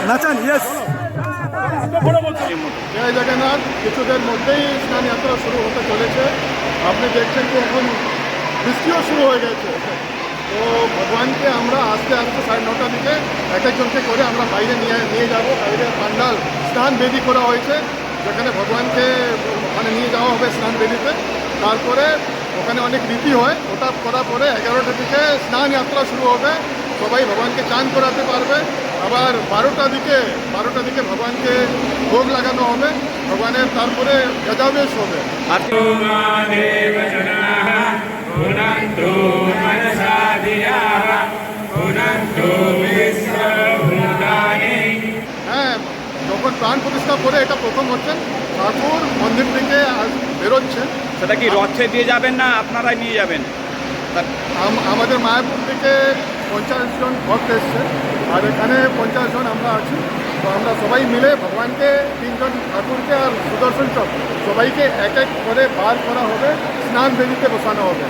নাচান, yes. জয় জগন্নাথ। কিছুদের মধ্যেই স্নান যাত্রা শুরু হতে চলেছে। আপনি দেখছেন যে এখন বৃষ্টিও শুরু হয়ে গেছে। তো ভগবানকে আমরা আস্তে আস্তে 9:30 দিকে এক একজনকে করে আমরা বাইরে নিয়ে যাব। বাইরে পান্ডাল স্নান বেদি করা হয়েছে, যেখানে ভগবানকে ওখানে নিয়ে যাওয়া হবে স্নান বেদিতে। তারপরে ওখানে অনেক রীতি হয়, ওটা করার পরে 11টা দিকে স্নান যাত্রা শুরু হবে। সবাই ভগবানকে চান করাতে পারবে। আবার 12টা দিকে ভগবানকে ভোগ লাগানো হবে ভগবানের। তারপরে গজাবেশ হবে। হ্যাঁ, যখন প্রাণ প্রতিষ্ঠা করে এটা প্রথম হচ্ছে, ঠাকুর মন্দির থেকে বেরোচ্ছে। সেটা কি রথে দিয়ে যাবেন না আপনারাই নিয়ে যাবেন? আমাদের মায়াপুর থেকে 50 জন ভক্ত এসছে, আর এখানে 50 জন আমরা আছি। তো আমরা সবাই মিলে ভগবানকে 3 জন ঠাকুরকে আর সুদর্শন চক্র সবাইকে এক এক করে বার করা হবে, স্নান বেদিতে বসানো হবে।